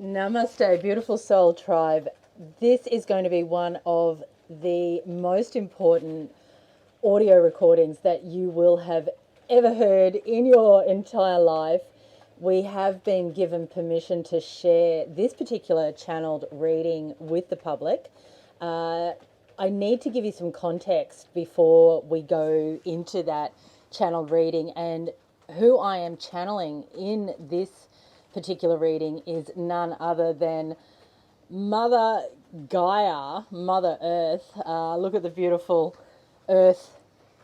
Namaste, beautiful soul tribe. This is going to be one of the most important audio recordings that you will have ever heard in your entire life. We have been given permission to share this particular channeled reading with the public. I need to give you some context before we go into that channeled reading, and who I am channeling in this particular reading is none other than Mother Gaia, Mother Earth. Look at the beautiful earth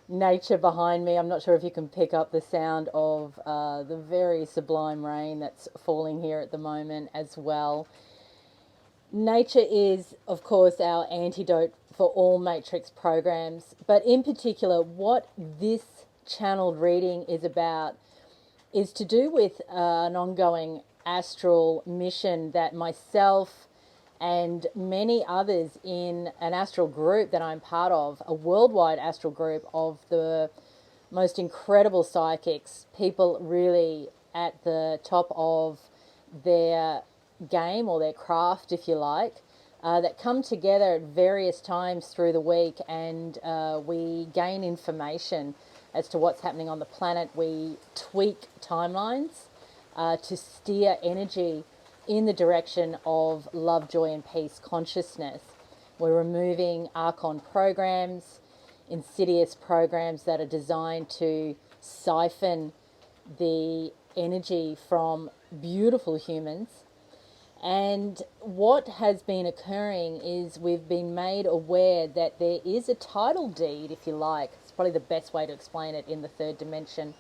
nature behind me. I'm not sure if you can pick up the sound of the very sublime rain that's falling here at the moment as well. Nature is, of course, our antidote for all matrix programs, but in particular, what this channeled reading is about is to do with an ongoing astral mission that myself and many others in an astral group that I'm part of, a worldwide astral group of the most incredible psychics, people really at the top of their game or their craft, if you like, that come together at various times through the week, and we gain information as to what's happening on the planet. We tweak timelines to steer energy in the direction of love, joy, and peace consciousness. We're removing Archon programs, insidious programs that are designed to siphon the energy from beautiful humans. And what has been occurring is we've been made aware that there is a title deed, if you like. It's probably the best way to explain it in the third dimension,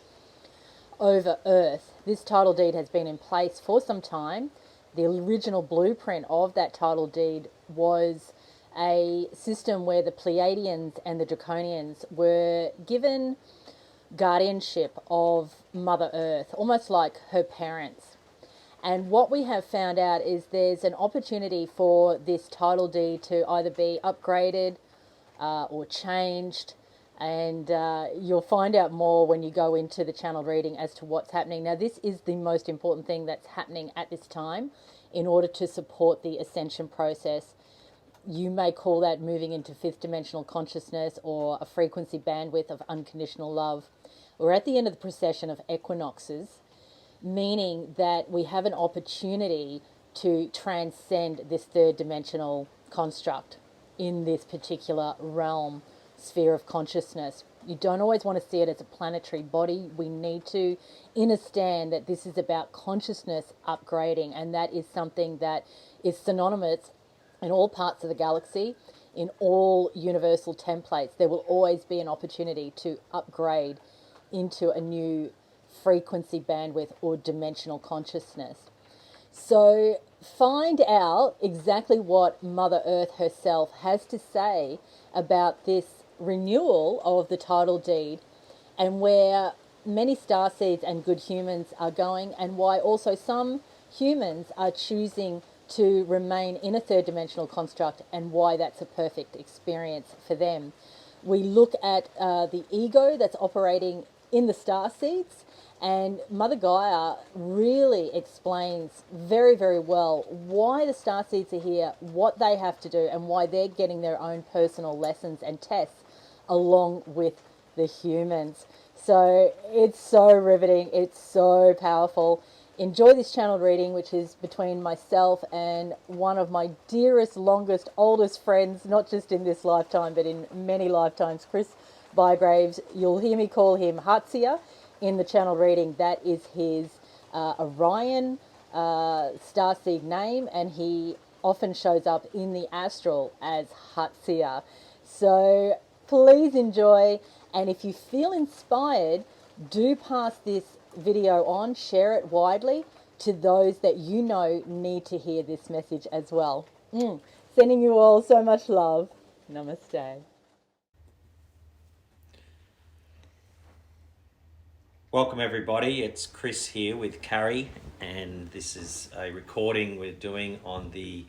over Earth. This title deed has been in place for some time. The original blueprint of that title deed was a system where the Pleiadians and the Draconians were given guardianship of Mother Earth, almost like her parents. And what we have found out is there's an opportunity for this title deed to either be upgraded or changed. And you'll find out more when you go into the channel reading as to what's happening. Now, this is the most important thing that's happening at this time in order to support the ascension process. You may call that moving into fifth dimensional consciousness or a frequency bandwidth of unconditional love. We're at the end of the procession of equinoxes, meaning that we have an opportunity to transcend this third dimensional construct in this particular realm, sphere of consciousness. You don't always want to see it as a planetary body. We need to understand that this is about consciousness upgrading, and that is something that is synonymous in all parts of the galaxy, in all universal templates. There will always be an opportunity to upgrade into a new frequency bandwidth or dimensional consciousness. So find out exactly what Mother Earth herself has to say about this renewal of the title deed, and where many starseeds and good humans are going, and why also some humans are choosing to remain in a third dimensional construct, and why that's a perfect experience for them. We look at the ego that's operating in the starseeds, and Mother Gaia really explains very, very well why the starseeds are here, what they have to do, and why they're getting their own personal lessons and tests along with the humans. So it's so riveting, it's so powerful. Enjoy this channeled reading, which is between myself and one of my dearest, longest, oldest friends, not just in this lifetime, but in many lifetimes, Chris Bygraves. You'll hear me call him Hatsia in the channel reading. That is his Orion starseed name, and he often shows up in the astral as Hatsia. So please enjoy, and if you feel inspired, do pass this video on, share it widely to those that you know need to hear this message as well. Sending you all so much love. Namaste. Welcome everybody, it's Chris here with Carrie, and this is a recording we're doing on the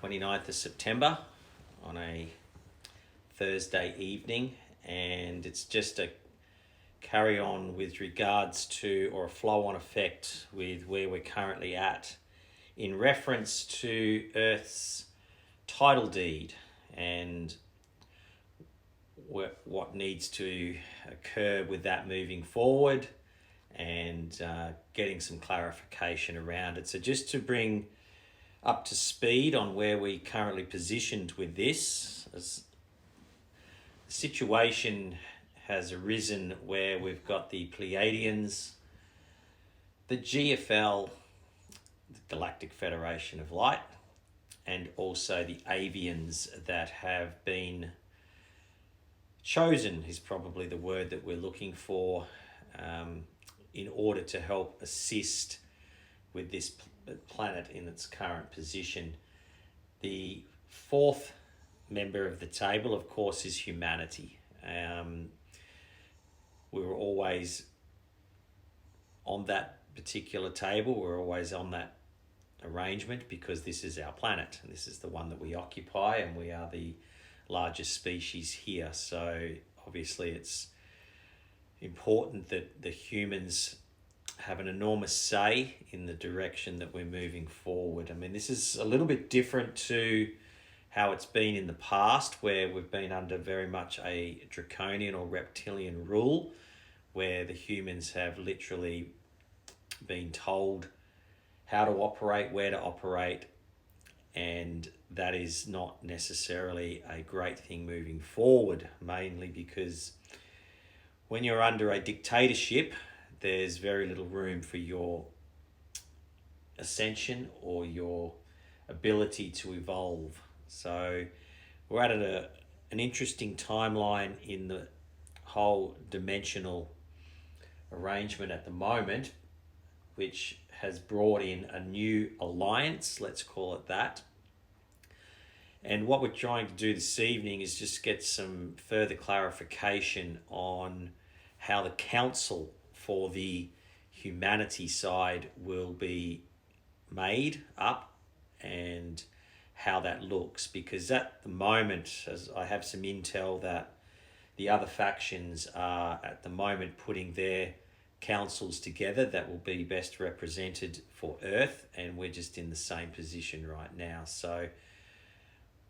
29th of September on a Thursday evening, and it's just a carry on with regards to, or a flow on effect with where we're currently at in reference to Earth's title deed and what needs to occur with that moving forward, and getting some clarification around it. So just to bring up to speed on where we currently positioned with this, as the situation has arisen where we've got the Pleiadians, the GFL, the Galactic Federation of Light, and also the avians that have been chosen, is probably the word that we're looking for, in order to help assist with this planet in its current position. The fourth member of the table, of course, is humanity. We were always on that particular table, we're always on that arrangement because this is our planet and this is the one that we occupy, and we are the largest species here. So obviously it's important that the humans have an enormous say in the direction that we're moving forward. I mean, this is a little bit different to how it's been in the past, where we've been under very much a draconian or reptilian rule, where the humans have literally been told how to operate, where to operate, and that is not necessarily a great thing moving forward, mainly because when you're under a dictatorship, there's very little room for your ascension or your ability to evolve. So we're at an interesting timeline in the whole dimensional arrangement at the moment, which has brought in a new alliance, let's call it that. And what we're trying to do this evening is just get some further clarification on how the council for the humanity side will be made up and how that looks. Because at the moment, as I have some intel that the other factions are at the moment putting their councils together that will be best represented for Earth, and we're just in the same position right now. So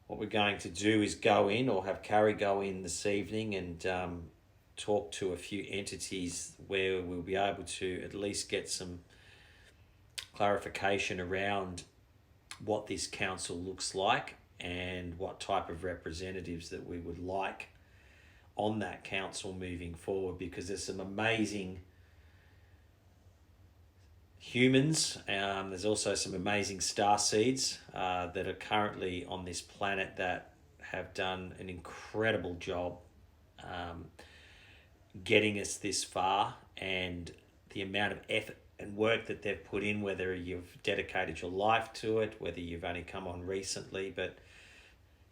what we're going to do is go in, or have Carrie go in this evening and talk to a few entities where we'll be able to at least get some clarification around what this council looks like and what type of representatives that we would like on that council moving forward, because there's some amazing humans. There's also some amazing starseeds that are currently on this planet that have done an incredible job getting us this far, and the amount of effort and work that they've put in, whether you've dedicated your life to it, whether you've only come on recently. But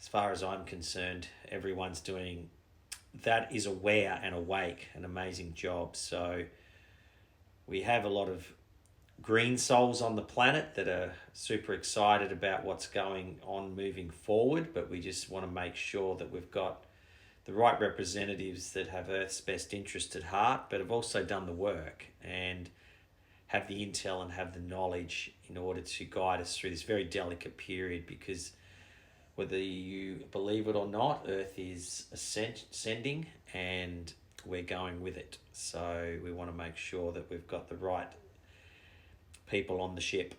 as far as I'm concerned, everyone's doing that is aware and awake, an amazing job. So we have a lot of green souls on the planet that are super excited about what's going on moving forward, but we just want to make sure that we've got the right representatives that have Earth's best interest at heart, but have also done the work and have the intel and have the knowledge in order to guide us through this very delicate period. Because whether you believe it or not, Earth is ascending and we're going with it. So we want to make sure that we've got the right people on the ship.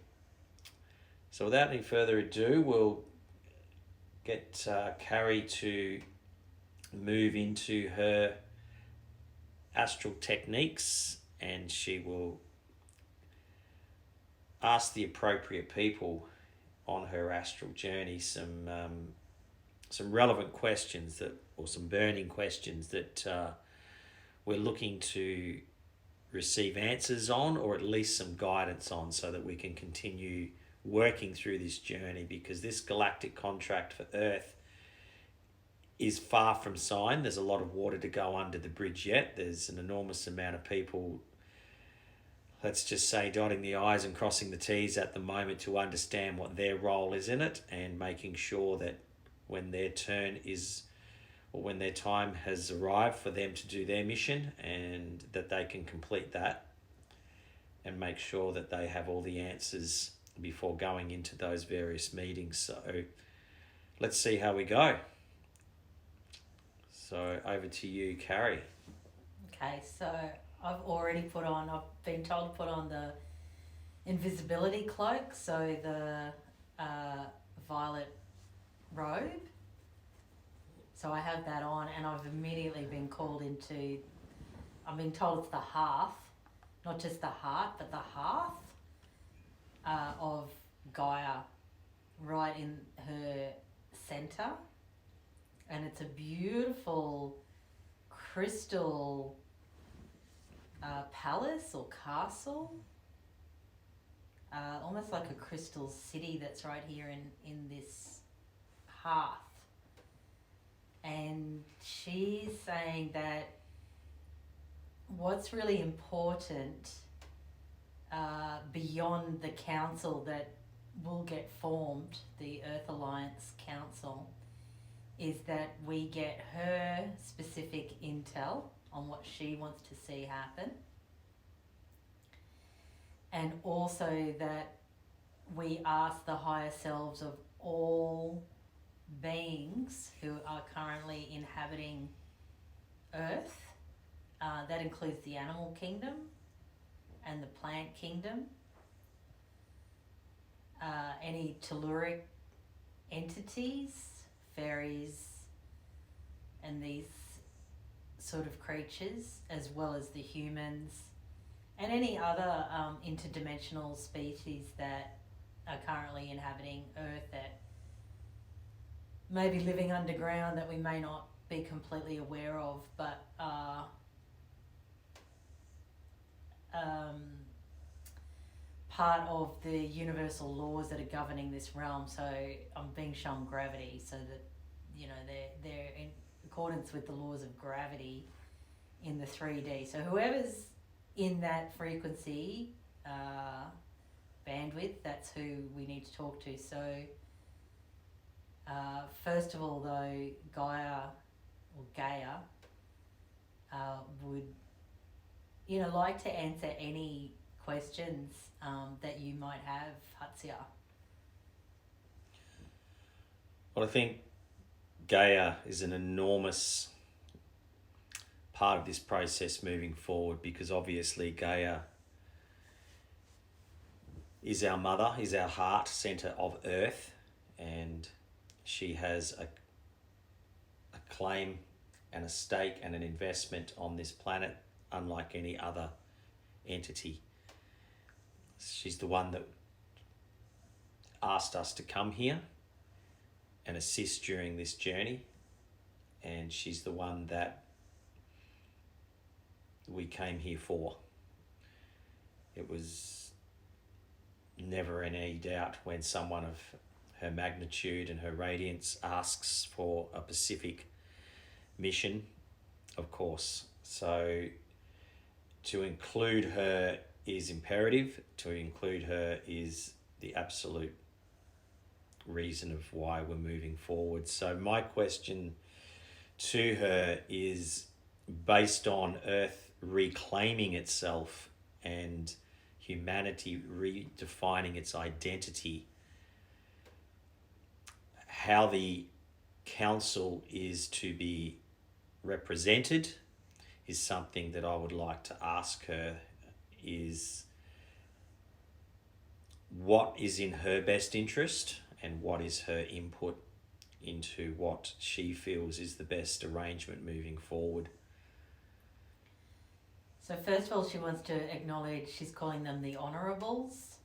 So without any further ado, we'll get Carrie to move into her astral techniques, and she will ask the appropriate people on her astral journey some relevant questions or some burning questions that we're looking to receive answers on, or at least some guidance on, so that we can continue working through this journey. Because this galactic contract for Earth is far from signed. There's a lot of water to go under the bridge yet. There's an enormous amount of people, let's just say, dotting the I's and crossing the T's at the moment to understand what their role is in it, and making sure that when their turn is, or when their time has arrived for them to do their mission, and that they can complete that and make sure that they have all the answers before going into those various meetings. So let's see how we go. So over to you, Carrie. Okay, so I've been told to put on the invisibility cloak, so the violet robe. So I have that on, and I've immediately been called into, I've been told it's the hearth, not just the heart, but the hearth of Gaia, right in her centre. And it's a beautiful crystal palace or castle, almost like a crystal city that's right here in this hearth. And she's saying that what's really important beyond the council that will get formed, the Earth Alliance Council, is that we get her specific intel on what she wants to see happen, and also that we ask the higher selves of all beings who are currently inhabiting Earth, that includes the animal kingdom and the plant kingdom, any telluric entities, fairies, and these sort of creatures, as well as the humans, and any other interdimensional species that are currently inhabiting Earth that may be living underground that we may not be completely aware of, but are part of the universal laws that are governing this realm. So I'm being shown gravity, so that, you know, they're in accordance with the laws of gravity in the 3D. So whoever's in that frequency bandwidth, that's who we need to talk to. So first of all, though, Gaia would, you know, like to answer any questions that you might have, Hatsia. Well, I think Gaia is an enormous part of this process moving forward, because obviously Gaia is our mother, is our heart centre of Earth, and she has a claim and a stake and an investment on this planet unlike any other entity. She's the one that asked us to come here and assist during this journey, and she's the one that we came here for. It was never any doubt when someone of her magnitude and her radiance asks for a specific mission, of course. So to include her is imperative. To include her is the absolute reason of why we're moving forward. So my question to her is based on Earth reclaiming itself and humanity redefining its identity, how the council is to be represented is something that I would like to ask her. Is what is in her best interest and what is her input into what she feels is the best arrangement moving forward. So first of all, she wants to acknowledge, she's calling them the honourables.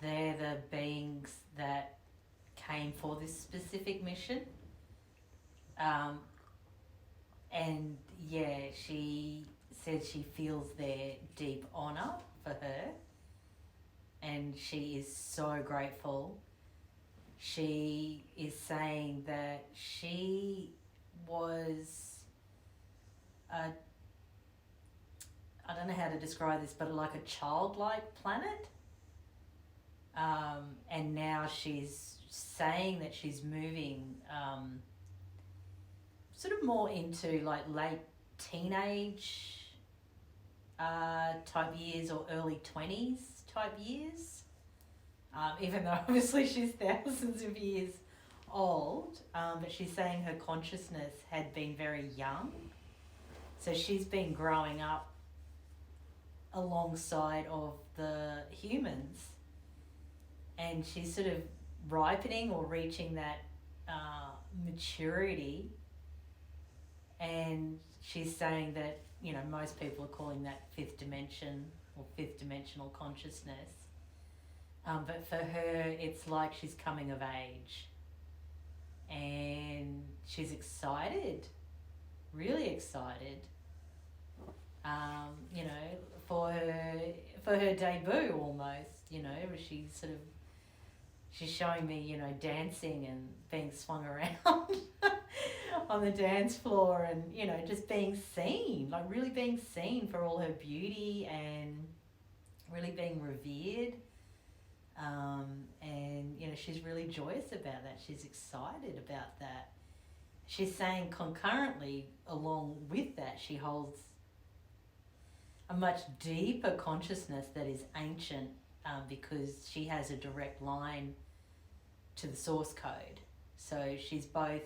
They're the beings that came for this specific mission. And yeah, she says she feels their deep honour for her, and she is so grateful. She is saying that she was I don't know how to describe this, but like a childlike planet. And now she's saying that she's moving sort of more into like late teenage type years or early 20s type years. even though obviously she's thousands of years old. But she's saying her consciousness had been very young. So she's been growing up alongside of the humans, and she's sort of ripening or reaching that maturity. And she's saying that, you know, most people are calling that fifth dimension or fifth dimensional consciousness. But for her, it's like she's coming of age. And she's excited, really excited, you know, for her debut almost, you know, she's showing me, you know, dancing and being swung around on the dance floor, and, you know, just being seen, like really being seen for all her beauty and really being revered. And, you know, she's really joyous about that. She's excited about that. She's saying concurrently, along with that, she holds a much deeper consciousness that is ancient, because she has a direct line to the source code. So she's both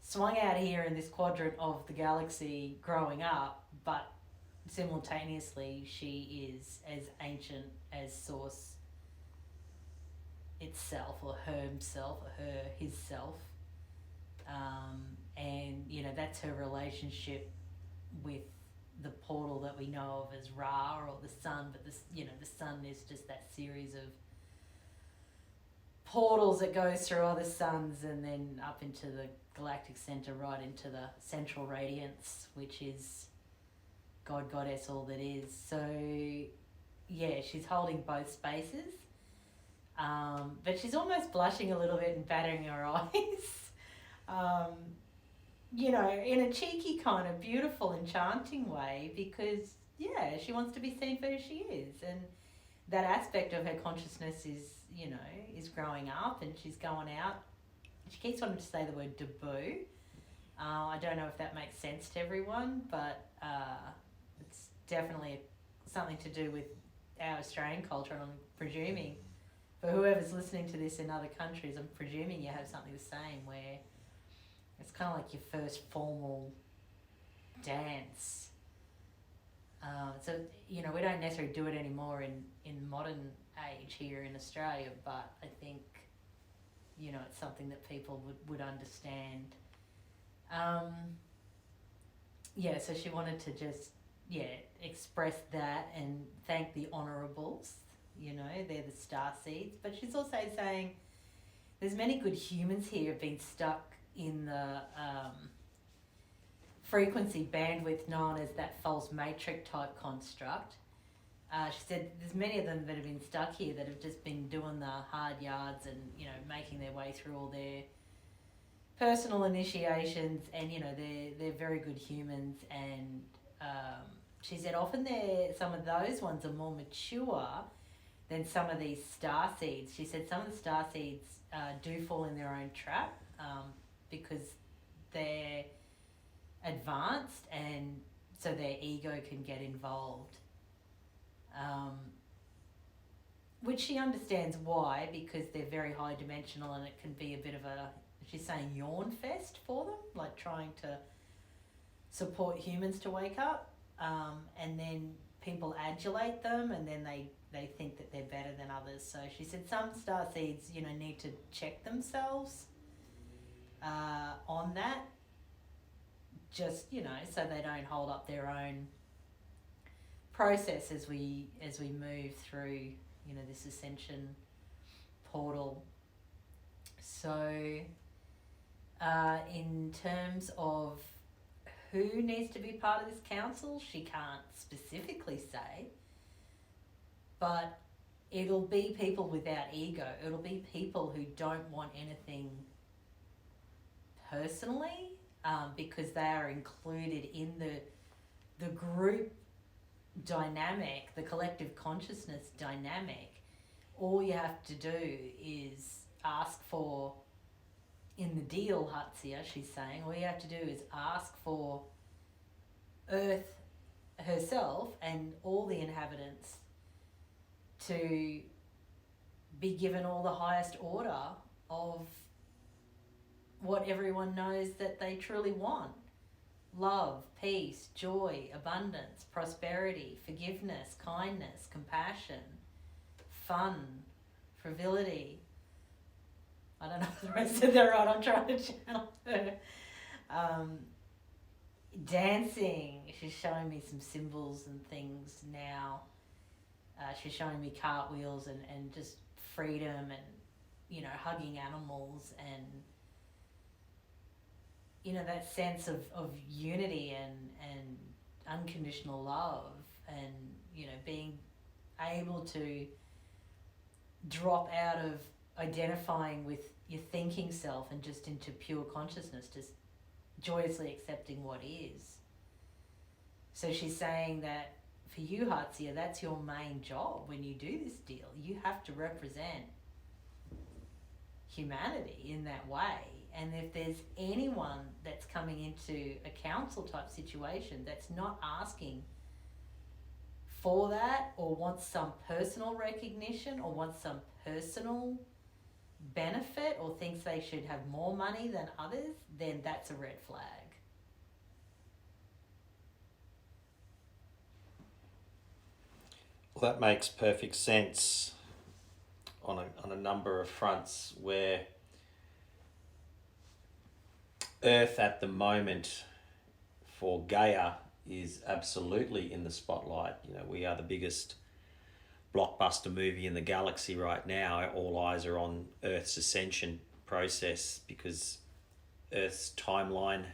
swung out here in this quadrant of the galaxy growing up, but simultaneously she is as ancient as source itself, or himself, or his self. And, you know, that's her relationship with the portal that we know of as Ra, or the sun, but this, you know, the sun is just that series of portals that goes through other suns and then up into the galactic center, right into the central radiance, which is God, Goddess, all that is. So yeah, she's holding both spaces, but she's almost blushing a little bit and battering her eyes. You know, in a cheeky kind of beautiful, enchanting way, because, yeah, she wants to be seen for who she is. And that aspect of her consciousness is, you know, is growing up, and she's going out. She keeps wanting to say the word debut. I don't know if that makes sense to everyone, but it's definitely something to do with our Australian culture, and I'm presuming for whoever's listening to this in other countries, I'm presuming you have something the same, where it's kind of like your first formal dance. So, you know, we don't necessarily do it anymore in modern age here in Australia, but I think, you know, it's something that people would understand. Yeah, so she wanted to just, express that and thank the honourables, you know, they're the starseeds. But she's also saying there's many good humans here have been stuck in the frequency bandwidth known as that false matrix type construct. She said there's many of them that have been stuck here that have just been doing the hard yards and, you know, making their way through all their personal initiations, and, you know, they're very good humans. And she said often some of those ones are more mature than some of these starseeds. She said some of the starseeds do fall in their own trap, because they're advanced, and so their ego can get involved. Which she understands why, because they're very high dimensional, and it can be a bit of a, she's saying, yawn fest for them, like trying to support humans to wake up, and then people adulate them, and then they think that they're better than others. So she said some starseeds, you know, need to check themselves on that, just, you know, so they don't hold up their own process as we move through, you know, this ascension portal. So in terms of who needs to be part of this council, she can't specifically say, but it'll be people without ego. It'll be people who don't want anything personally, because they are included in the group dynamic, the collective consciousness dynamic. All you have to do is ask for, in the deal, Hatsia, she's saying, all you have to do is ask for Earth herself and all the inhabitants to be given all the highest order of what everyone knows that they truly want. Love, peace, joy, abundance, prosperity, forgiveness, kindness, compassion, fun, frivolity. I don't know if the rest of that right, I'm trying to channel her. Dancing, she's showing me some symbols and things now. She's showing me cartwheels and just freedom and, you know, hugging animals and, you know, that sense of unity and unconditional love and, you know, being able to drop out of identifying with your thinking self and just into pure consciousness, just joyously accepting what is. So she's saying that for you, Hatsia, that's your main job when you do this deal. You have to represent humanity in that way. And if there's anyone that's coming into a council type situation that's not asking for that or wants some personal recognition or wants some personal benefit or thinks they should have more money than others, then that's a red flag. Well, that makes perfect sense on a number of fronts, where Earth at the moment for Gaia is absolutely in the spotlight. You know, we are the biggest blockbuster movie in the galaxy right now. All eyes are on Earth's ascension process because Earth's timeline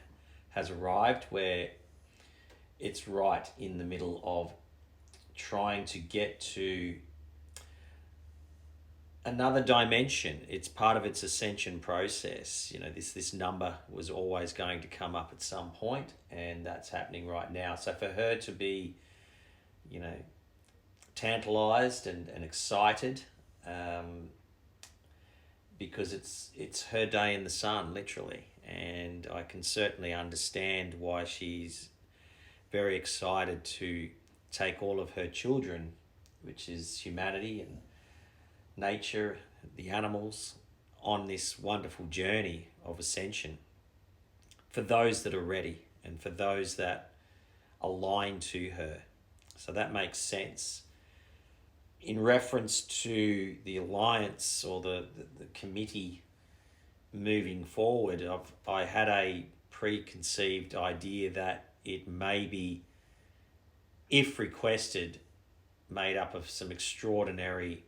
has arrived where it's right in the middle of trying to get to another dimension. It's part of its ascension process. You know, this number was always going to come up at some point, and that's happening right now. So for her to be, you know, tantalized and excited, because it's her day in the sun, literally. And I can certainly understand why she's very excited to take all of her children, which is humanity and nature, the animals, on this wonderful journey of ascension for those that are ready and for those that align to her. So that makes sense. In reference to the alliance or the committee moving forward, I had a preconceived idea that it may be, if requested, made up of some extraordinary,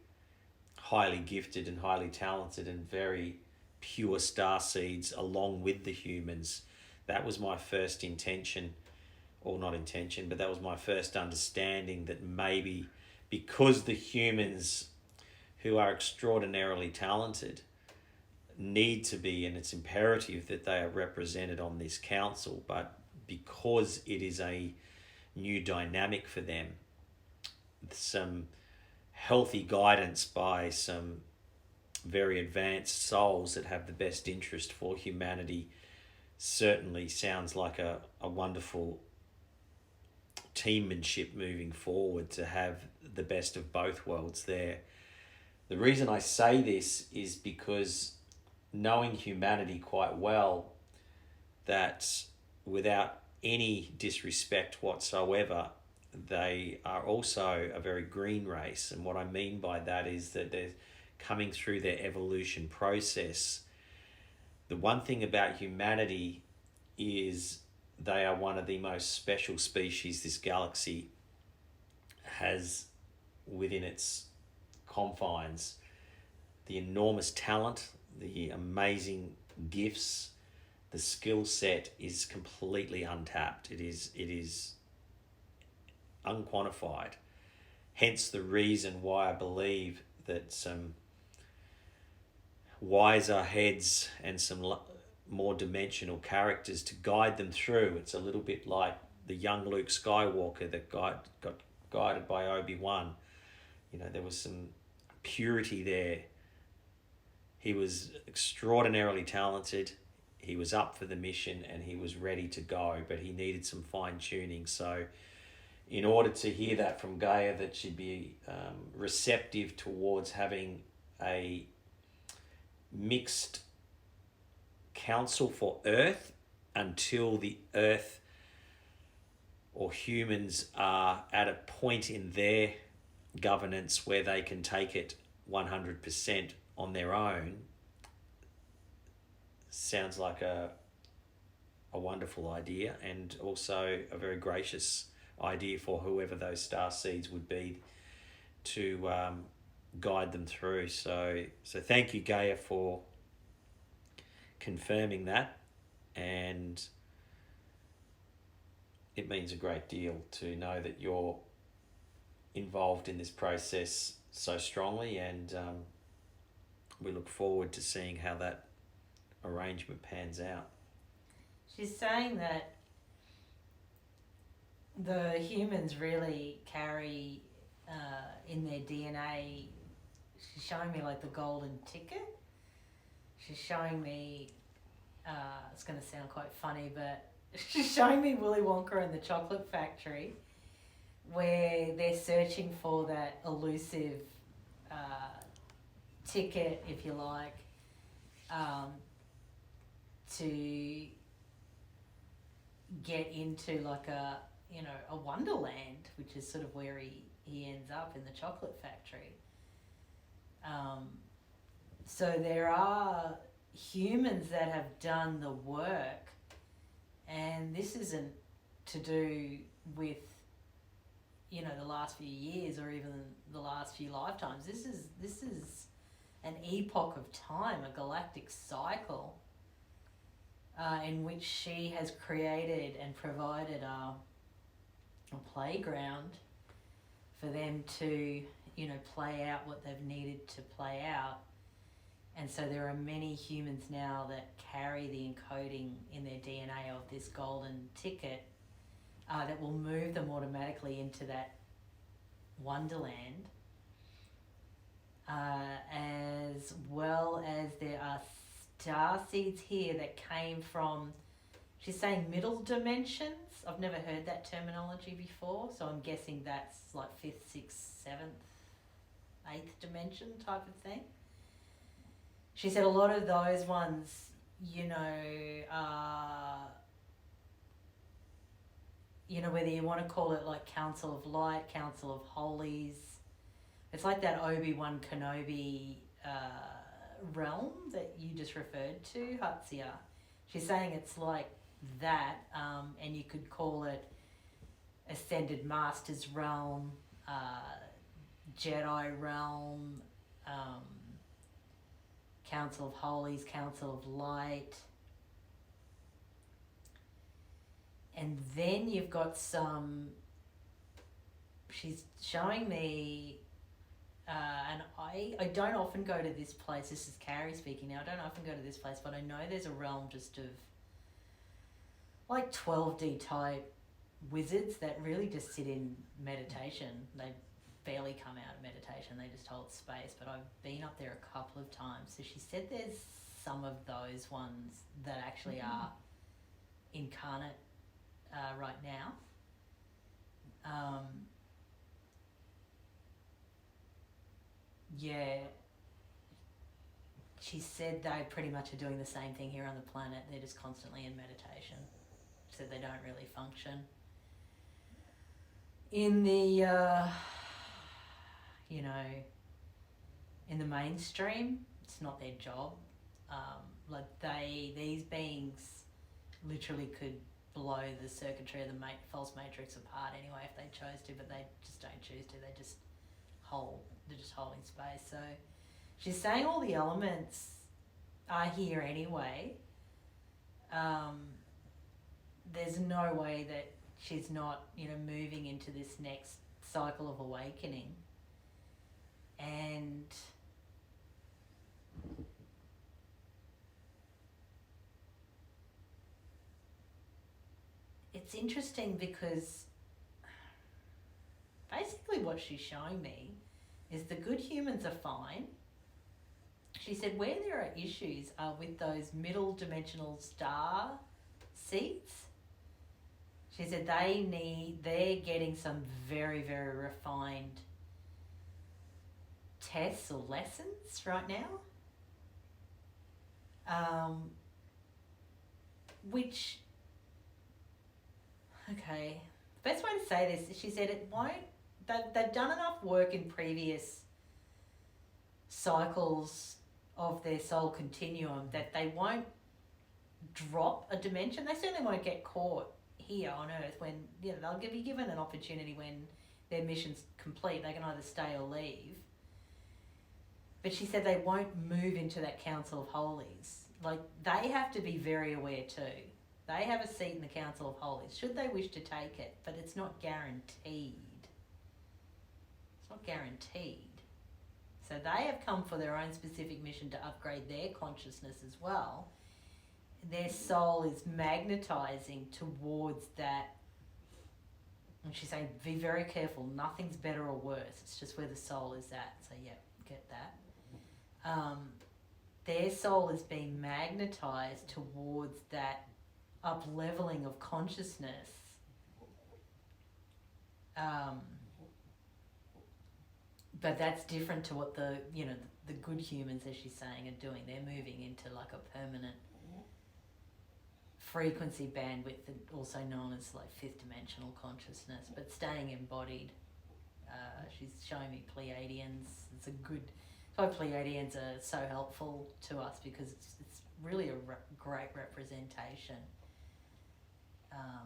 highly gifted and highly talented and very pure starseeds along with the humans. That was my first intention, or not intention, but that was my first understanding, that maybe because the humans, who are extraordinarily talented, need to be, and it's imperative that they are represented on this council, but because it is a new dynamic for them, some healthy guidance by some very advanced souls that have the best interest for humanity certainly sounds like a wonderful teammanship moving forward, to have the best of both worlds there. The reason I say this is because, knowing humanity quite well, that without any disrespect whatsoever, they are also a very green race. And what I mean by that is that they're coming through their evolution process. The one thing about humanity is they are one of the most special species this galaxy has within its confines. The enormous talent, the amazing gifts, the skill set is completely untapped. It is unquantified. Hence the reason why I believe that some wiser heads and some more dimensional characters to guide them through. It's a little bit like the young Luke Skywalker that got guided by Obi-Wan. You know, there was some purity there. He was extraordinarily talented. He was up for the mission and he was ready to go, but he needed some fine tuning. So in order to hear that from Gaia, that she'd be receptive towards having a mixed council for Earth until the Earth or humans are at a point in their governance where they can take it 100% on their own. Sounds like a wonderful idea, and also a very gracious idea for whoever those star seeds would be to guide them through. So thank you, Gaia, for confirming that, and it means a great deal to know that you're involved in this process so strongly, and we look forward to seeing how that arrangement pans out. She's saying that the humans really carry in their DNA, she's showing me like the golden ticket. She's showing me, it's going to sound quite funny, but she's showing me Willy Wonka and the Chocolate Factory, where they're searching for that elusive ticket, if you like, to get into like a wonderland, which is sort of where he ends up, in the Chocolate Factory. So there are humans that have done the work, and this isn't to do with the last few years or even the last few lifetimes. This is an epoch of time, a galactic cycle, in which she has created and provided a playground for them to play out what they've needed to play out. And so there are many humans now that carry the encoding in their DNA of this golden ticket, that will move them automatically into that wonderland, as well as there are star seeds here that came from, she's saying, middle dimensions. I've never heard that terminology before, so I'm guessing that's like 5th, 6th, 7th, 8th dimension type of thing. She said a lot of those ones, whether you want to call it like Council of Light, Council of Holies, it's like that Obi-Wan Kenobi realm that you just referred to, Hatsia. She's saying it's like that, and you could call it Ascended Masters realm, Jedi realm, Council of Holies, Council of Light. And then you've got some, she's showing me, and I don't often go to this place, this is Carrie speaking now, I don't often go to this place, but I know there's a realm just of like 12D type wizards that really just sit in meditation. They barely come out of meditation, they just hold space, but I've been up there a couple of times. So she said there's some of those ones that actually are incarnate right now. Yeah, she said they pretty much are doing the same thing here on the planet. They're just constantly in meditation, so they don't really function in the in the mainstream. It's not their job. Like these beings literally could blow the circuitry of the false matrix apart anyway if they chose to, but they just don't choose to. They're just holding space. So she's saying all the elements are here anyway. There's no way that she's not moving into this next cycle of awakening. And it's interesting because basically what she's showing me is the good humans are fine. She said where there are issues are with those middle dimensional star seeds. She said they're getting some very, very refined tests or lessons right now. Which, okay, the best way to say this, she said it won't, they've done enough work in previous cycles of their soul continuum that they won't drop a dimension. They certainly won't get caught here on Earth when, you know, they'll be given an opportunity when their mission's complete. They can either stay or leave. But she said they won't move into that Council of Holies. Like, they have to be very aware too. They have a seat in the Council of Holies, should they wish to take it, but it's not guaranteed. It's not guaranteed. So they have come for their own specific mission to upgrade their consciousness as well. Their soul is magnetizing towards that. And she's saying, be very careful. Nothing's better or worse. It's just where the soul is at. So, yeah, get that. Their soul is being magnetized towards that up-leveling of consciousness. But that's different to what the good humans, as she's saying, are doing. They're moving into like a permanent frequency bandwidth, also known as like fifth dimensional consciousness, but staying embodied. She's showing me Pleiadians. It's a good. So Pleiadians are so helpful to us because it's really a great representation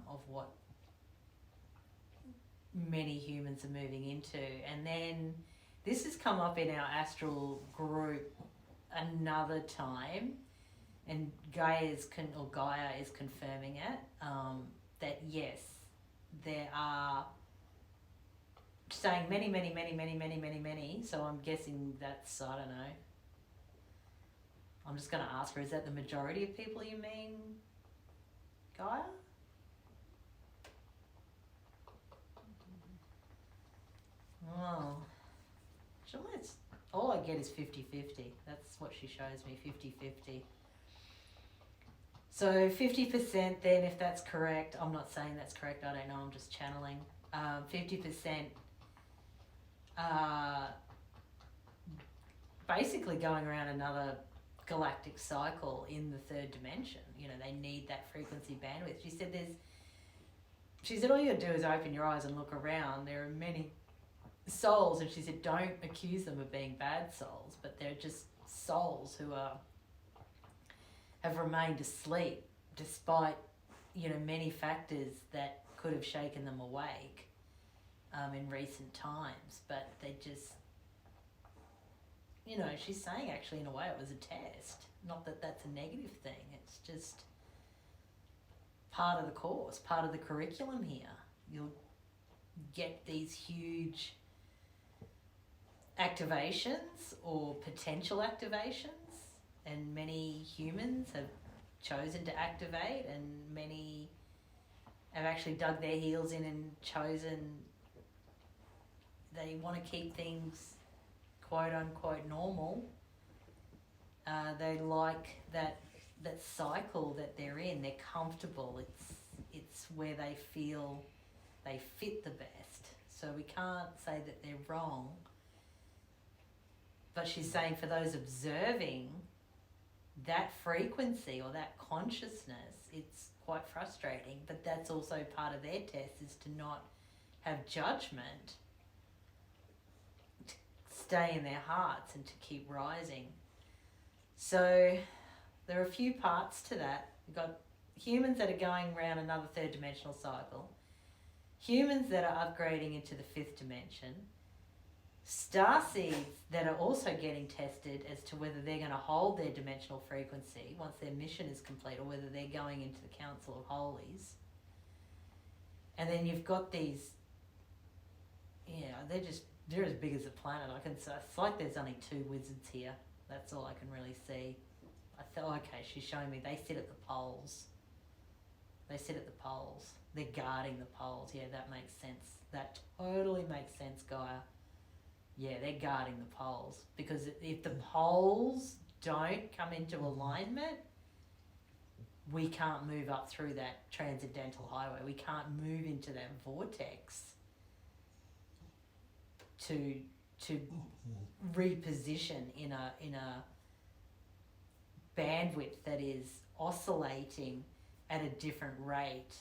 of what many humans are moving into. And then this has come up in our astral group another time, and Gaia is confirming it, that yes, there are, saying many, so I'm guessing that's, I don't know. I'm just going to ask her, is that the majority of people you mean, Gaia? Oh, all I get is 50-50. That's what she shows me, 50-50. So 50% then, if that's correct, I'm not saying that's correct, I don't know, I'm just channeling. 50% basically going around another galactic cycle in the third dimension. You know, they need that frequency bandwidth. She said all you do is open your eyes and look around. There are many souls, and she said don't accuse them of being bad souls, but they're just souls who have remained asleep despite, you know, many factors that could have shaken them awake in recent times, but they just, you know, she's saying actually in a way it was a test. Not that that's a negative thing, it's just part of the course, part of the curriculum here. You'll get these huge activations or potential activations, and many humans have chosen to activate, and many have actually dug their heels in and chosen they want to keep things quote unquote normal. They like that cycle that they're in. They're comfortable. It's where they feel they fit the best. So we can't say that they're wrong. But she's saying for those observing that frequency or that consciousness, it's quite frustrating. But that's also part of their test, is to not have judgment, to stay in their hearts and to keep rising. So there are a few parts to that. We've got humans that are going around another third dimensional cycle, humans that are upgrading into the fifth dimension, starseeds that are also getting tested as to whether they're going to hold their dimensional frequency once their mission is complete, or whether they're going into the Council of Holies. And then you've got these, they're as big as a planet. I can say it's like there's only two wizards here. That's all I can really see. I thought, okay, she's showing me they sit at the poles. They sit at the poles. They're guarding the poles. Yeah, that makes sense. That totally makes sense, Gaia. Yeah, they're guarding the poles. Because if the poles don't come into alignment, we can't move up through that transcendental highway. We can't move into that vortex to to reposition in a bandwidth that is oscillating at a different rate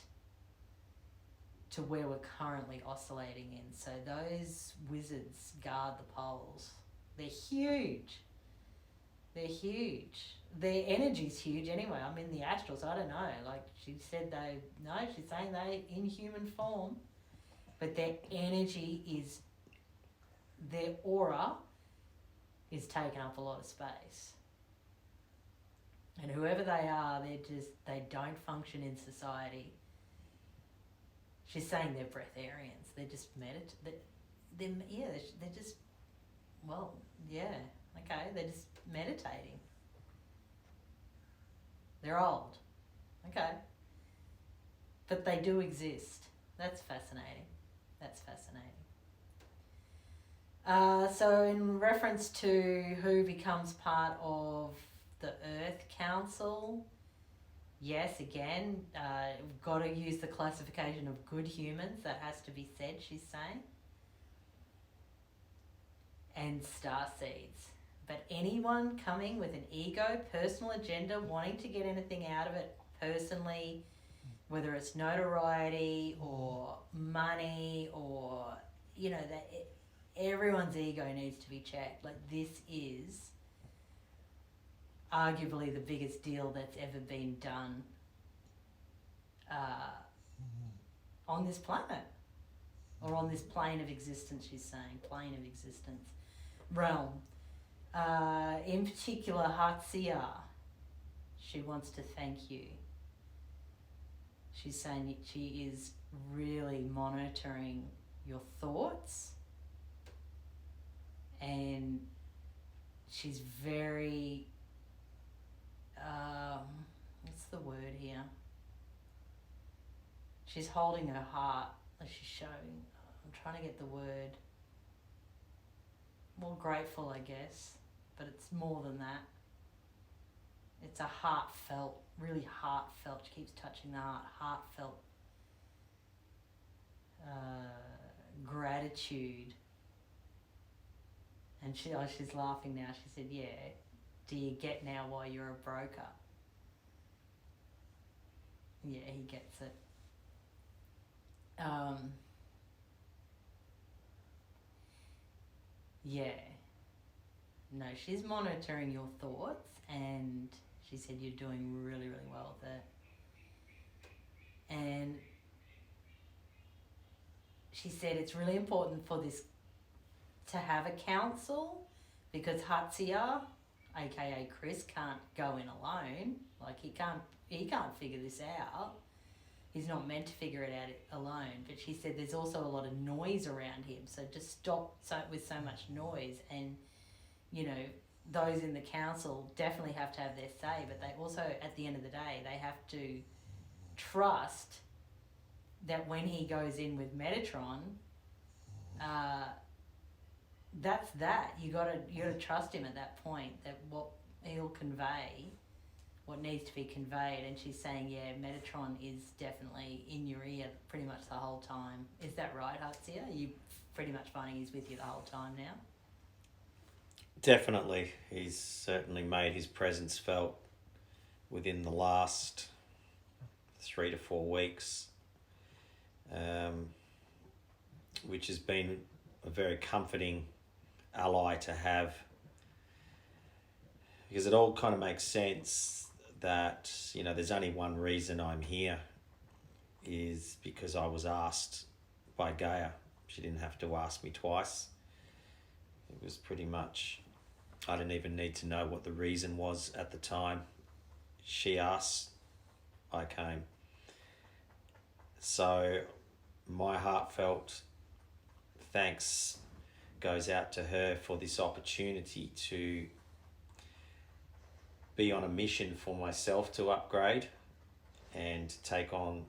to where we're currently oscillating in. So those wizards guard the poles. They're huge. They're huge. Their energy's huge anyway. I'm in the astral, so I don't know. Like she said, she's saying they in human form, but their energy is, their aura is taking up a lot of space. And whoever they are, they don't function in society. She's saying they're breatharians. They're just they're just, well, yeah, okay, they're just meditating. They're old, okay, but they do exist. That's fascinating. So in reference to who becomes part of the Earth Council, yes, again, we've got to use the classification of good humans. That has to be said, she's saying. And starseeds. But anyone coming with an ego, personal agenda, wanting to get anything out of it personally, whether it's notoriety or money or, everyone's ego needs to be checked. Like, this is arguably the biggest deal that's ever been done on this planet, or on this plane of existence, she's saying, plane of existence, realm. In particular, Hatsia, she wants to thank you. She's saying that she is really monitoring your thoughts, and she's very, what's the word here? She's holding her heart, like she's showing, I'm trying to get the word, more grateful, I guess, but it's more than that. It's a heartfelt, really heartfelt, she keeps touching the heart, heartfelt gratitude. And she's laughing now. She said, yeah, do you get now why you're a broker? Yeah, he gets it. Yeah. No, she's monitoring your thoughts, and she said you're doing really, really well with it. And she said it's really important for this to have a council, because Hatsia, aka Chris, can't go in alone. Like he can't figure this out. He's not meant to figure it out alone. But she said there's also a lot of noise around him, so just stop with so much noise. And those in the council definitely have to have their say, but they also, at the end of the day, they have to trust that when he goes in with Metatron, that's that. You gotta trust him at that point, that what he'll convey, what needs to be conveyed. And she's saying, yeah, Metatron is definitely in your ear pretty much the whole time. Is that right, Hatsia? You pretty much finding he's with you the whole time now? Definitely. He's certainly made his presence felt within the last 3 to 4 weeks, which has been a very comforting ally to have, because it all kind of makes sense that, there's only one reason I'm here, is because I was asked by Gaia. She didn't have to ask me twice. It was pretty much, I didn't even need to know what the reason was at the time. She asked, I came. So my heartfelt thanks goes out to her for this opportunity to be on a mission for myself to upgrade and take on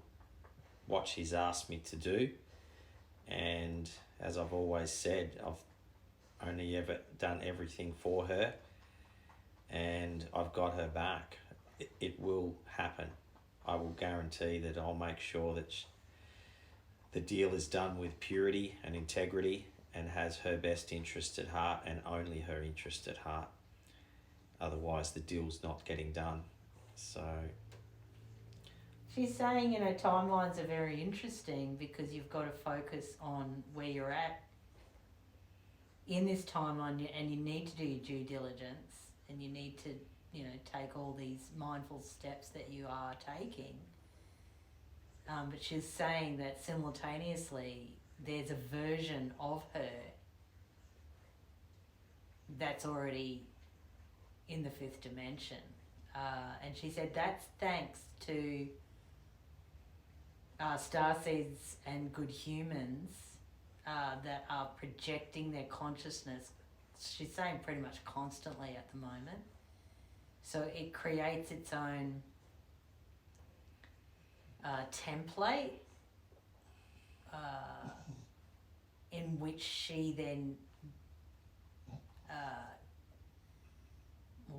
what she's asked me to do. And as I've always said, I've only ever done everything for her, and I've got her back. It will happen. I will guarantee that I'll make sure that the deal is done with purity and integrity, and has her best interest at heart and only her interest at heart. Otherwise, the deal's not getting done. So she's saying, you know, timelines are very interesting because you've got to focus on where you're at in this timeline, and you need to do your due diligence, and you need to, you know, take all these mindful steps that you are taking. But she's saying that simultaneously there's a version of her that's already in the fifth dimension. And she said that's thanks to starseeds and good humans that are projecting their consciousness, she's saying pretty much constantly at the moment. So it creates its own template in which she then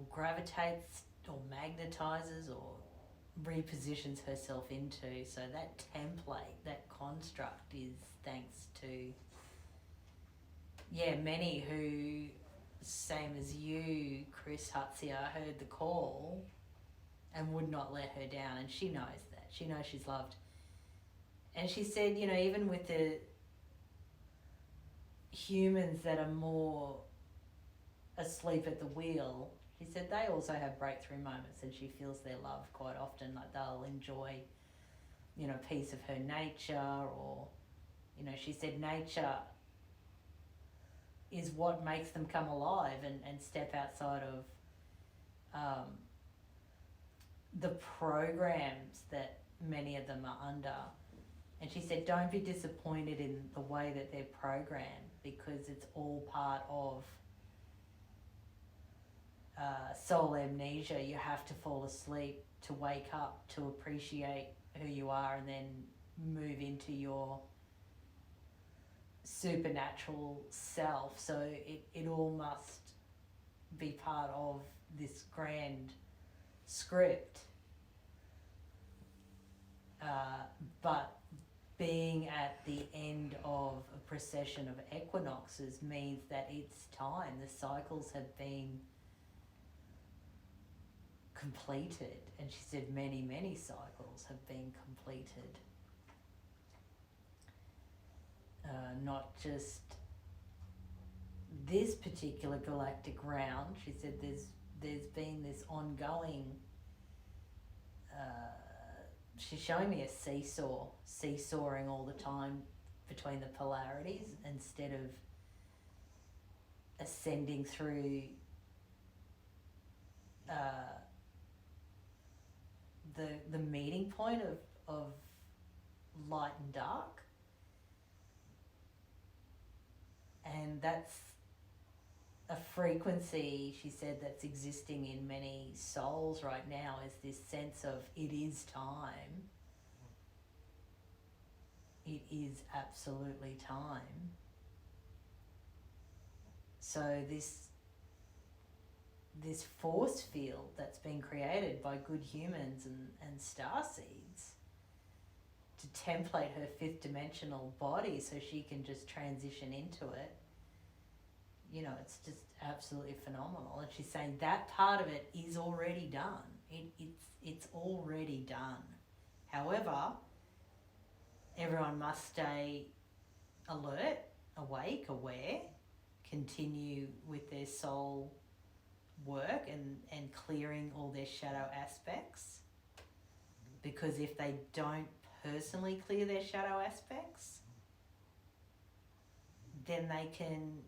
gravitates or magnetizes or repositions herself into. So that template, that construct is thanks to, many who, same as you, Chris Hutsia, heard the call and would not let her down, and she knows that. She knows she's loved. And she said, you know, even with the humans that are more asleep at the wheel, she said they also have breakthrough moments, and she feels their love quite often. Like they'll enjoy, you know, a piece of her nature, or, you know, she said nature is what makes them come alive and step outside of the programs that many of them are under. And she said, don't be disappointed in the way that they're programmed, because it's all part of soul amnesia. You have to fall asleep to wake up, to appreciate who you are, and then move into your supernatural self. So it all must be part of this grand script. But being at the end of a procession of equinoxes means that it's time. The cycles have been completed. And she said many, many cycles have been completed. Not just this particular galactic round. She said there's been this ongoing, she's showing me a seesawing all the time between the polarities, instead of ascending through the meeting point of light and dark. And that's a frequency, she said, that's existing in many souls right now, is this sense of it is time. It is absolutely time. So this force field that's been created by good humans and starseeds to template her fifth dimensional body so she can just transition into it, you know, it's just absolutely phenomenal. And she's saying that part of it is already done. It's already done. However, everyone must stay alert, awake, aware, continue with their soul work and clearing all their shadow aspects. Because if they don't personally clear their shadow aspects, then they can,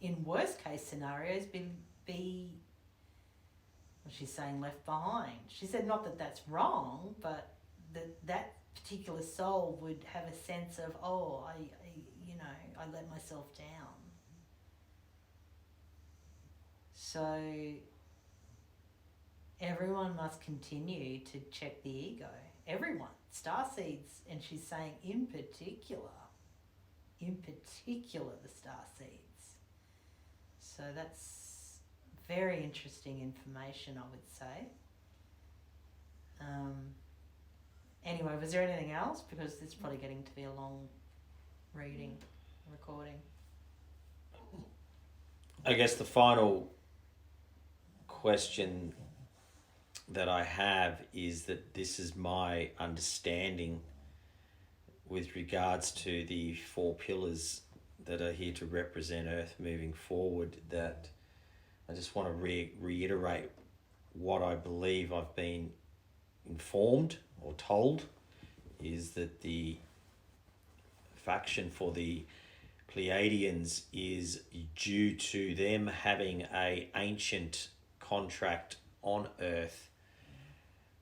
in worst case scenarios, be well, she's saying left behind. She said not that that's wrong, but that particular soul would have a sense of, I let myself down. So everyone must continue to check the ego. Everyone, starseeds, and she's saying in particular the starseeds. So that's very interesting information, I would say. Anyway, was there anything else? Because it's probably getting to be a long recording. I guess the final question that I have is that this is my understanding with regards to the four pillars that are here to represent Earth moving forward, that I just want to reiterate what I believe I've been informed or told, is that the faction for the Pleiadians is due to them having a ancient contract on Earth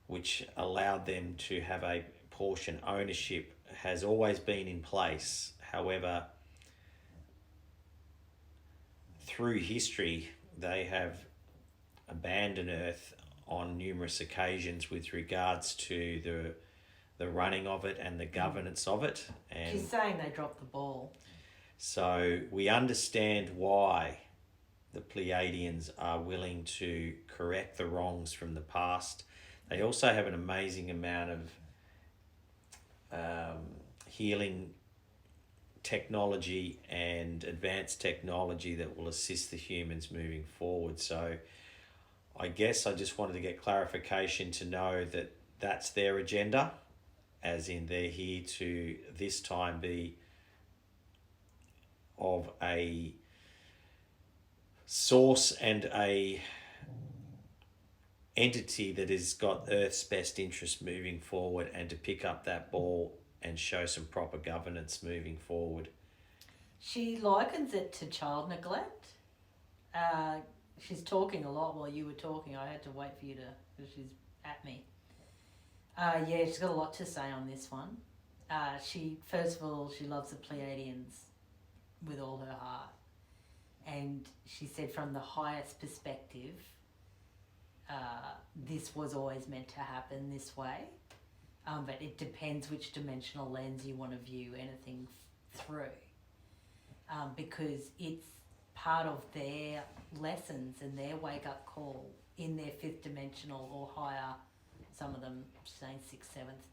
which allowed them to have a portion ownership, has always been in place. However, through history, they have abandoned Earth on numerous occasions with regards to the running of it and the governance of it. And she's saying they dropped the ball. so we understand why the Pleiadians are willing to correct the wrongs from the past. They also have an amazing amount of healing technology and advanced technology that will assist the humans moving forward. So I guess I just wanted to get clarification to know that that's their agenda, as in they're here to this time be of a source and a entity that has got Earth's best interest moving forward, and to pick up that ball and show some proper governance moving forward. She likens it to child neglect. She's talking a lot while you were talking. I had to wait for you to, because she's at me. Yeah, she's got a lot to say on this one. She, first of all, she loves the Pleiadians with all her heart. And she said from the highest perspective, this was always meant to happen this way. But it depends which dimensional lens you want to view anything through. Because it's part of their lessons and their wake-up call in their fifth dimensional or higher, some of them saying sixth, seventh,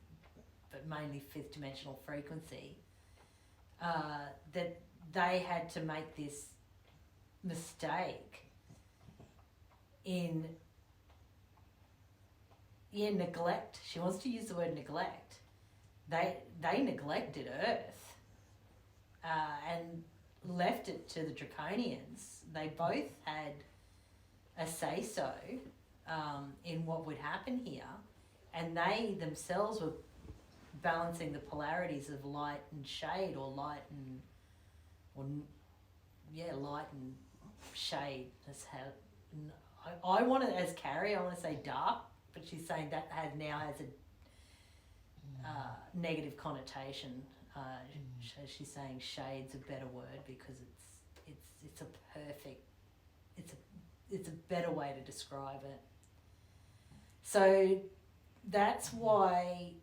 but mainly fifth dimensional frequency, that they had to make this mistake in neglect. She wants to use the word neglect. They neglected Earth and left it to the Draconians. They both had a say-so in what would happen here, and they themselves were balancing the polarities of light and shade, or light and shade. That's how I want it as Carrie. I want to say dark, but she's saying that now has a negative connotation. She's saying shade's a better word because it's a perfect, it's a better way to describe it. So that's why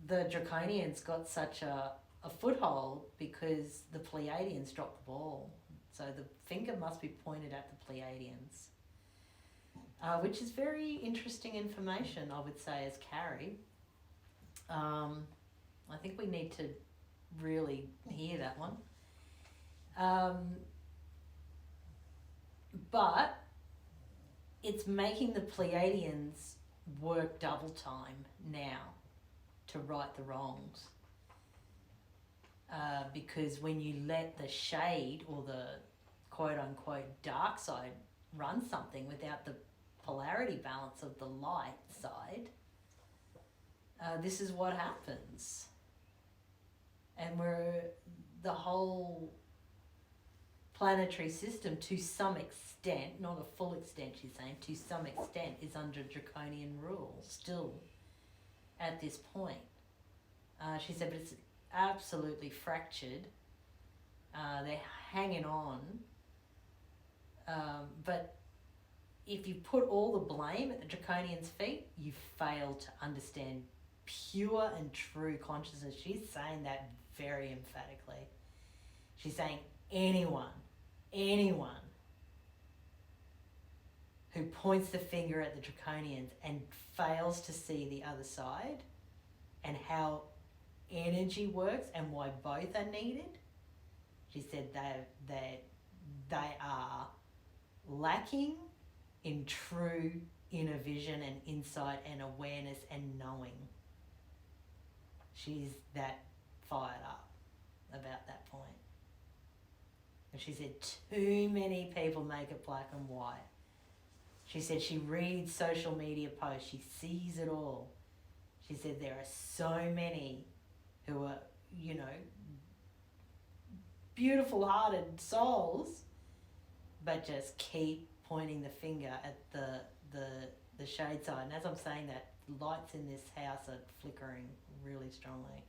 the Draconians got such a foothold, because the Pleiadians dropped the ball. So the finger must be pointed at the Pleiadians, which is very interesting information, I would say, as Carrie. I think we need to really hear that one. But it's making the Pleiadians work double time now to right the wrongs. Because when you let the shade or the quote-unquote dark side run something without the polarity balance of the light side, this is what happens. And the whole planetary system, to some extent, not a full extent she's saying, to some extent is under draconian rule still at this point. She said, but it's absolutely fractured. They're hanging on. But if you put all the blame at the draconians' feet, you fail to understand pure and true consciousness. She's saying that very emphatically. She's saying anyone who points the finger at the draconians and fails to see the other side and how energy works and why both are needed, she said they're they are lacking in true inner vision and insight and awareness and knowing. She's that fired up about that point. And she said too many people make it black and white. She said she reads social media posts, she sees it all. She said there are so many who are, you know, beautiful hearted souls, but just keep pointing the finger at the shade side. And as I'm saying that, lights in this house are flickering really strongly.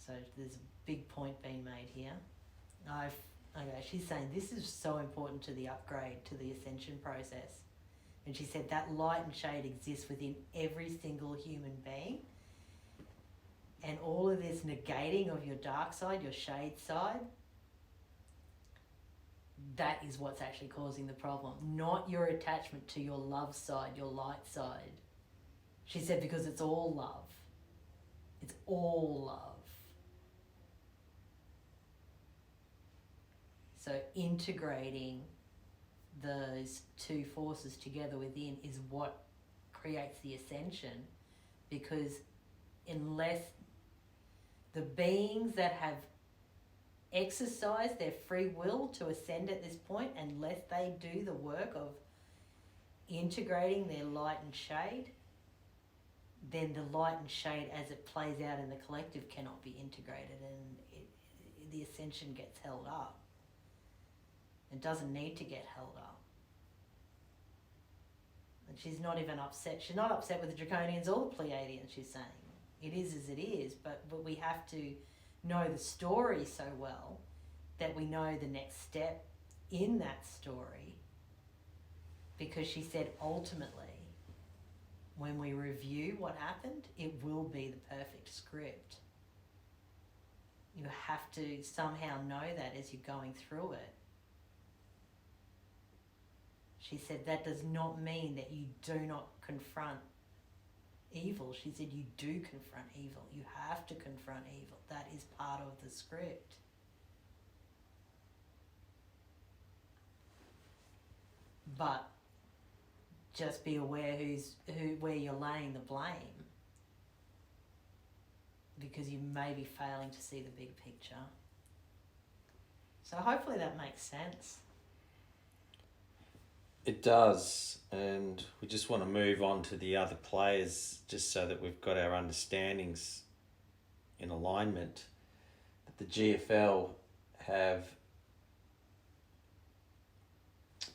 So there's a big point being made here. Okay, she's saying this is so important to the upgrade, to the ascension process. And she said that light and shade exists within every single human being. And all of this negating of your dark side, your shade side, that is what's actually causing the problem, not your attachment to your love side, your light side. She said because it's all love. It's all love. So integrating those two forces together within is what creates the ascension, because unless the beings that have exercised their free will to ascend at this point, unless they do the work of integrating their light and shade, then the light and shade as it plays out in the collective cannot be integrated, and the ascension gets held up. It doesn't need to get held up. And she's not even upset. She's not upset with the Draconians or the Pleiadians, she's saying. It is as it is, but we have to know the story so well that we know the next step in that story. Because she said ultimately, when we review what happened, it will be the perfect script. You have to somehow know that as you're going through it. She said that does not mean that you do not confront evil. She said you do confront evil. You have to confront evil. That is part of the script. But just be aware where you're laying the blame, because you may be failing to see the big picture. So hopefully that makes sense. It does, and we just want to move on to the other players just so that we've got our understandings in alignment. That the GFL have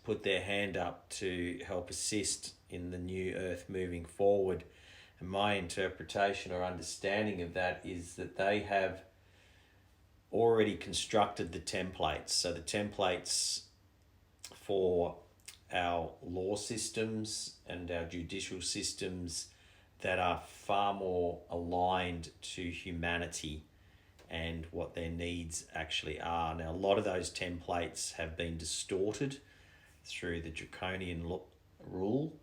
put their hand up to help assist in the new Earth moving forward, and my interpretation or understanding of that is that they have already constructed the templates. So the templates for our law systems and our judicial systems that are far more aligned to humanity and what their needs actually are. Now, a lot of those templates have been distorted through the draconian rule,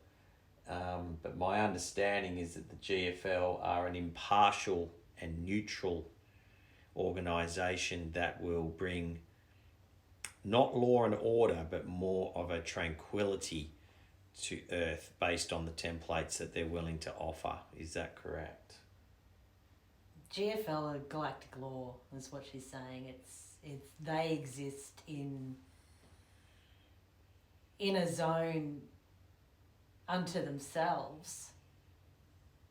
but my understanding is that the GFL are an impartial and neutral organisation that will bring not law and order, but more of a tranquility to Earth based on the templates that they're willing to offer. Is that correct? GFL are galactic law, is what she's saying. It's they exist in a zone unto themselves.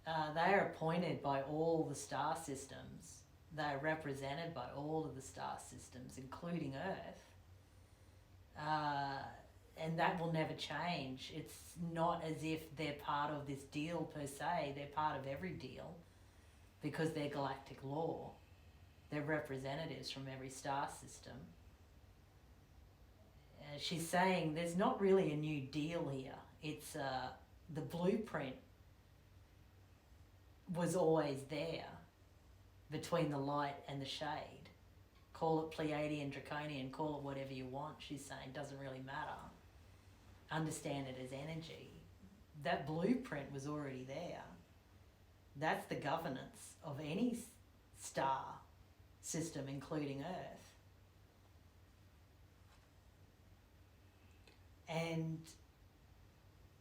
They are appointed by all the star systems. They are represented by all of the star systems, including Earth. And that will never change. It's not as if they're part of this deal per se. They're part of every deal because they're galactic law. They're representatives from every star system. She's saying there's not really a new deal here. It's the blueprint was always there between the light and the shade. Call it Pleiadian, Draconian, call it whatever you want, she's saying, doesn't really matter. Understand it as energy. That blueprint was already there. That's the governance of any star system, including Earth. And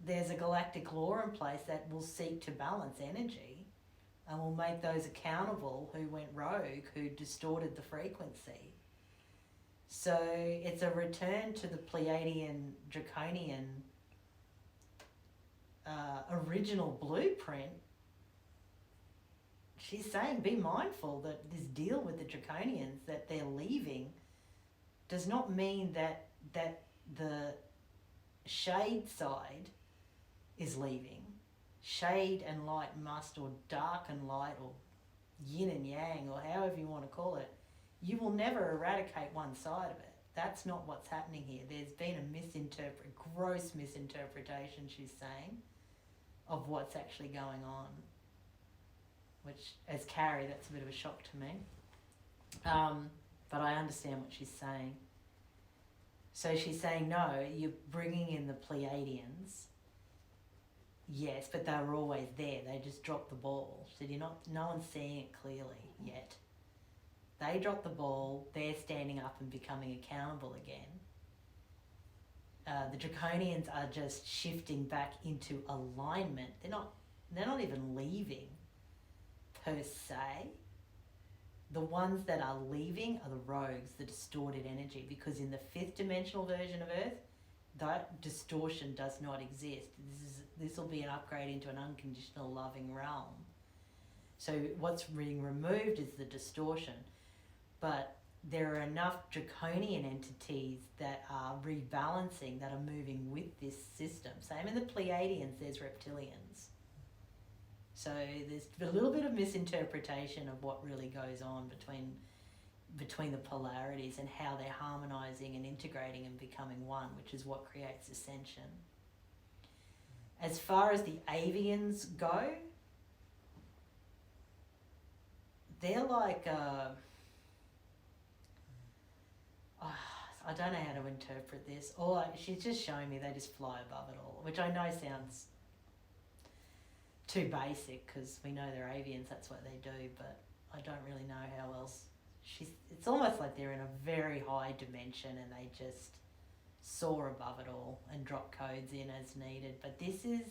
there's a galactic law in place that will seek to balance energy and will make those accountable who went rogue, who distorted the frequency. So it's a return to the Pleiadian, Draconian original blueprint. She's saying be mindful that this deal with the Draconians, that they're leaving, does not mean that the shade side is leaving. Shade and light must, or dark and light, or yin and yang, or however you want to call it, you will never eradicate one side of it. That's not what's happening here. There's been a gross misinterpretation, she's saying, of what's actually going on. Which, as Carrie, that's a bit of a shock to me. But I understand what she's saying. So she's saying, no, you're bringing in the Pleiadians. Yes, but they were always there. They just dropped the ball. She said, no one's seeing it clearly yet. They dropped the ball. They're standing up and becoming accountable again. The Draconians are just shifting back into alignment. They're not even leaving per se. The ones that are leaving are the rogues, the distorted energy, because in the fifth dimensional version of Earth, that distortion does not exist. This will be an upgrade into an unconditional loving realm. So what's being removed is the distortion. But there are enough draconian entities that are rebalancing, that are moving with this system. Same in the Pleiadians, there's reptilians. So there's a little bit of misinterpretation of what really goes on between the polarities and how they're harmonizing and integrating and becoming one, which is what creates ascension. As far as the avians go, they're like I don't know how to interpret this. She's just showing me they just fly above it all, which I know sounds too basic because we know they're avians, that's what they do, but I don't really know how else. It's almost like they're in a very high dimension and they just soar above it all and drop codes in as needed. But this is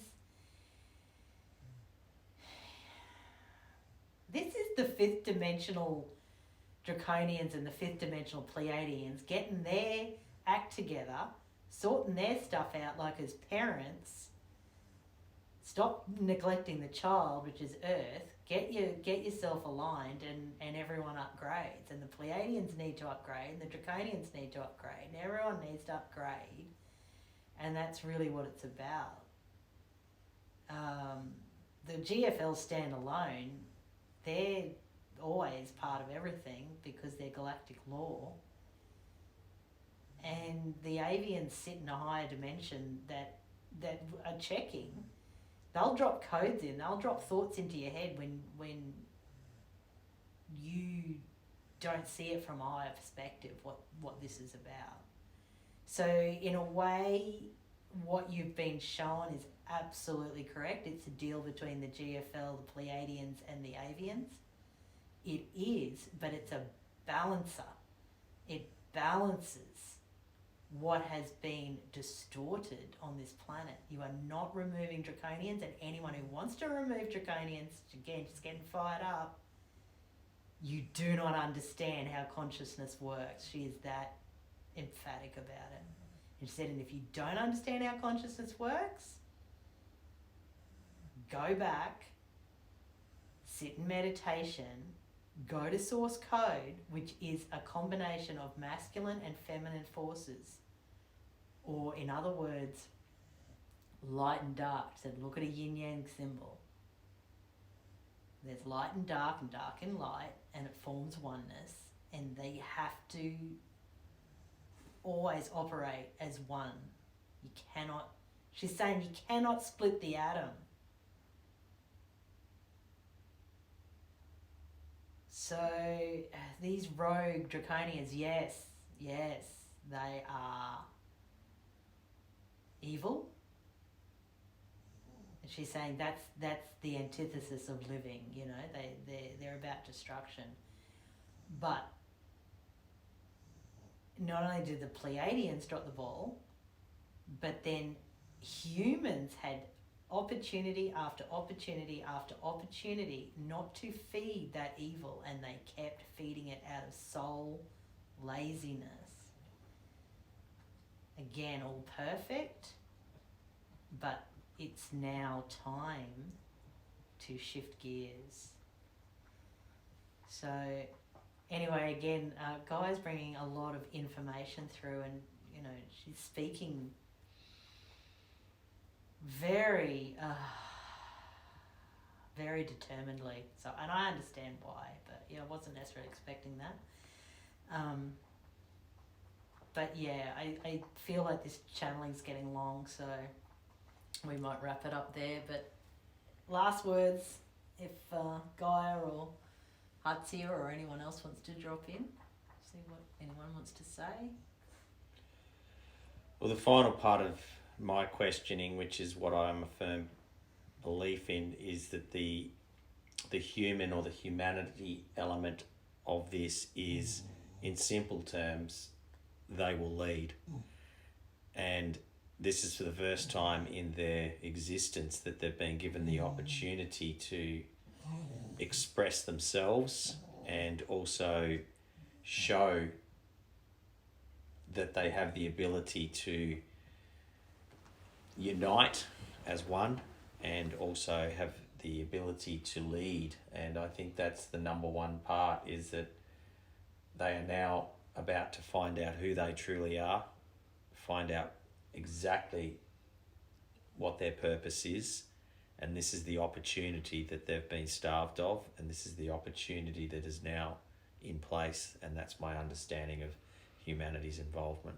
the fifth dimensional Draconians and the fifth dimensional Pleiadians getting their act together, sorting their stuff out like as parents. Stop neglecting the child, which is Earth. Get yourself aligned, and everyone upgrades. And the Pleiadians need to upgrade, and the Draconians need to upgrade, and everyone needs to upgrade. And that's really what it's about. The GFL stand alone, they're always part of everything because they're galactic law. And the avians sit in a higher dimension that are checking. They'll drop codes in, they'll drop thoughts into your head when you don't see it from a higher perspective, what this is about. So in a way, what you've been shown is absolutely correct. It's a deal between the GFL, the Pleiadians and the avians. It is, but it's a balancer. It balances what has been distorted on this planet. You are not removing Draconians, and anyone who wants to remove Draconians, again, just getting fired up, you do not understand how consciousness works. She is that emphatic about it. And she said, and if you don't understand how consciousness works, go back, sit in meditation, go to source code, which is a combination of masculine and feminine forces. Or in other words, light and dark. Said, look at a yin-yang symbol. There's light and dark and light, and it forms oneness. And they have to always operate as one. You cannot, she's saying you cannot split the atom. So these rogue Draconians, yes, they are evil. And she's saying that's the antithesis of living, you know, they're about destruction. But not only did the Pleiadians drop the ball, But then humans had opportunity after opportunity after opportunity not to feed that evil, and they kept feeding it out of soul laziness. Again, all perfect, but it's now time to shift gears. So anyway, again, Gaia's bringing a lot of information through, and you know, she's speaking very very determinedly. So, and I understand why, but yeah, I wasn't necessarily expecting that. But yeah, I feel like this channeling's getting long, so we might wrap it up there. But last words, if Gaia or Hatsia or anyone else wants to drop in, see what anyone wants to say. Well, the final part of my questioning, which is what I'm a firm belief in, is that the human or the humanity element of this is, in simple terms, they will lead. And this is for the first time in their existence that they've been given the opportunity to express themselves and also show that they have the ability to unite as one and also have the ability to lead. And I think that's the number one part, is that they are now about to find out who they truly are, find out exactly what their purpose is, and this is the opportunity that they've been starved of, and this is the opportunity that is now in place, and that's my understanding of humanity's involvement.